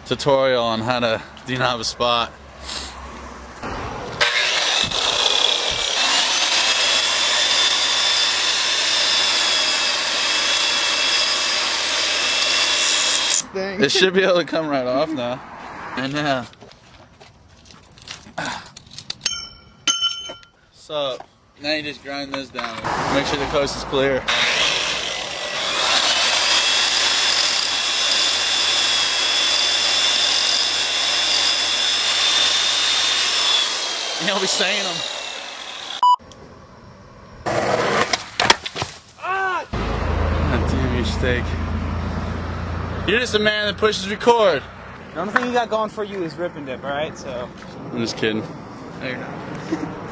tutorial on how to denab a spot. It should be able to come right off now. And now. So, now you just grind this down. Make sure the coast is clear. You'll be saying them. Damn your steak. You're just a man that pushes record. The only thing you got going for you is rip and dip, alright? So. I'm just kidding. No, you're not.